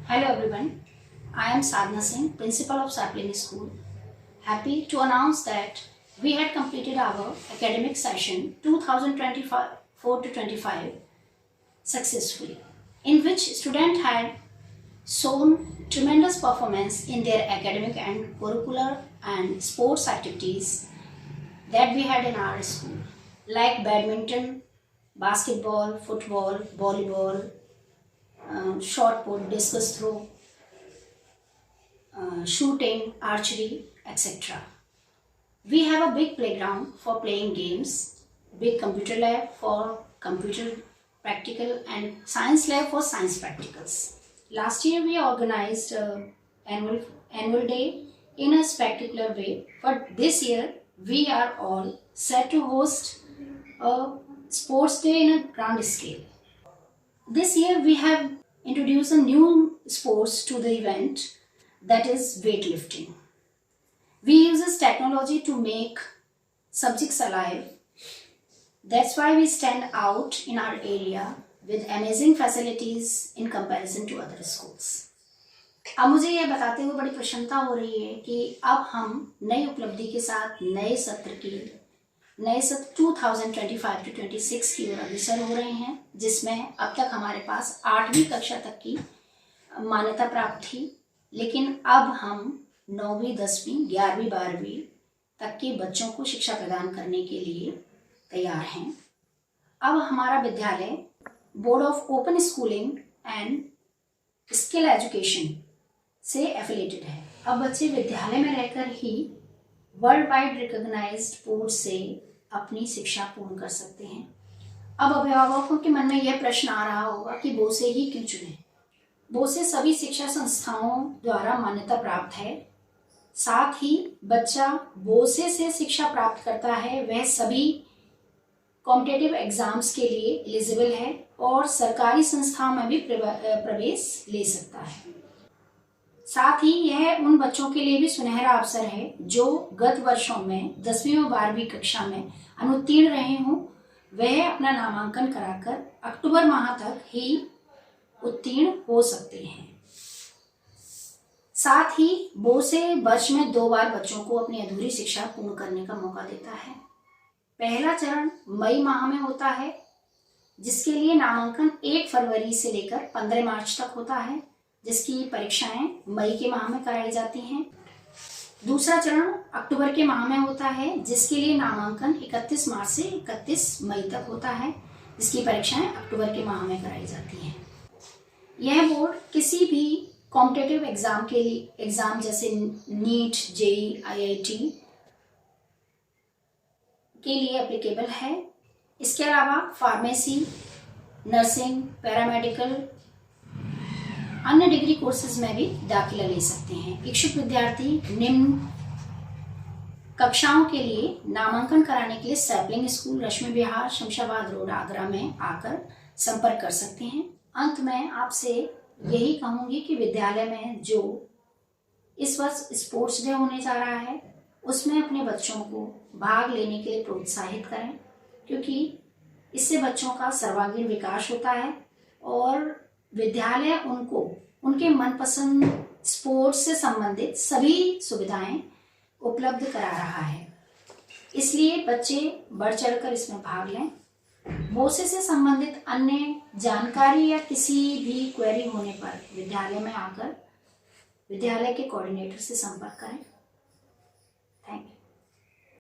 Hello everyone, I am Sadhna Singh, Principal of Sapling School. Happy to announce that we had completed our academic session 2024 to 25 successfully, in which students had shown tremendous performance in their academic and curricular and sports activities that we had in our school, like badminton, basketball, football, volleyball, shot put, discus throw, shooting, archery, etc. We have a big playground for playing games, big computer lab for computer practical, and science lab for science practicals. Last year we organized annual day in a spectacular way, but this year we are all set to host a sports day in a grand scale. This year we have introduced a new sports to the event, that is weightlifting. We use this technology to make subjects alive. That's why we stand out in our area with amazing facilities in comparison to other schools. अब मुझे यह बताते हुए बड़ी प्रसन्नता हो रही है कि अब हम नई उपलब्धि के साथ नए सत्र 2025 to 26 की ओर अग्रसर हो रहे हैं, जिसमें अब तक हमारे पास 8वीं कक्षा तक की मान्यता प्राप्त थी, लेकिन अब हम 9वीं, 10वीं, 11वीं, 12वीं तक के बच्चों को शिक्षा प्रदान करने के लिए तैयार हैं। अब हमारा विद्यालय board of open schooling and skill education से एफिलेटेड है। अब बच्चे विद्यालय में रहकर ही वर्ल्ड वाइड रिकॉग्नाइज्ड बोर्ड से अपनी शिक्षा पूर्ण कर सकते हैं। अब अभिभावकों के मन में यह प्रश्न आ रहा होगा कि बोसे ही क्यों चुने। बोसे सभी शिक्षा संस्थाओं द्वारा मान्यता प्राप्त है, साथ ही बच्चा बोसे से शिक्षा प्राप्त करता है वह सभी कॉम्पिटिटिव एग्जाम्स के लिए एलिजिबल है और सरकारी संस्थाओं में भी प्रवेश ले सकता है। साथ ही यह उन बच्चों के लिए भी सुनहरा अवसर है जो गत वर्षों में 10वीं और 12वीं कक्षा में अनुत्तीर्ण रहे हों, वह अपना नामांकन कराकर अक्टूबर माह तक ही उत्तीर्ण हो सकते हैं। साथ ही बोसे वर्ष में 2 बार बच्चों को अपनी अधूरी शिक्षा पूर्ण करने का मौका देता है। पहला चरण मई माह में होता है, जिसके लिए नामांकन 1 फरवरी से लेकर 15 मार्च तक होता है, जिसकी परीक्षाएं मई के माह में कराई जाती हैं। दूसरा चरण अक्टूबर के माह में होता है, जिसके लिए नामांकन 31 मार्च से 31 मई तक होता है, जिसकी परीक्षाएं अक्टूबर के माह में कराई जाती हैं। यह बोर्ड किसी भी कॉम्पिटिटिव एग्जाम के लिए एग्जाम जैसे नीट, जेईई, आईआईटी के लिए एप्लीकेबल है। इसके अलावा फार्मेसी, नर्सिंग, पैरामेडिकल, अन्य डिग्री कोर्सेज में भी दाखिला ले सकते हैं। इच्छुक विद्यार्थी निम्न कक्षाओं के लिए नामांकन कराने के लिए सैपलिंग स्कूल, रश्मि विहार, शमशाबाद रोड, आगरा में आकर संपर्क कर सकते हैं। अंत में आपसे यही कहूंगी कि विद्यालय में जो इस वर्ष स्पोर्ट्स डे होने जा रहा है, उसमें अपने बच्चों को भाग लेने के लिए प्रोत्साहित करें, क्योंकि इससे बच्चों का सर्वांगीण विकास होता है और विद्यालय उनको उनके मनपसंद स्पोर्ट्स से संबंधित सभी सुविधाएं उपलब्ध करा रहा है। इसलिए बच्चे बढ़ चढ़कर इसमें भाग लें। बोसे से संबंधित अन्य जानकारी या किसी भी क्वेरी होने पर विद्यालय में आकर विद्यालय के कोऑर्डिनेटर से संपर्क करें।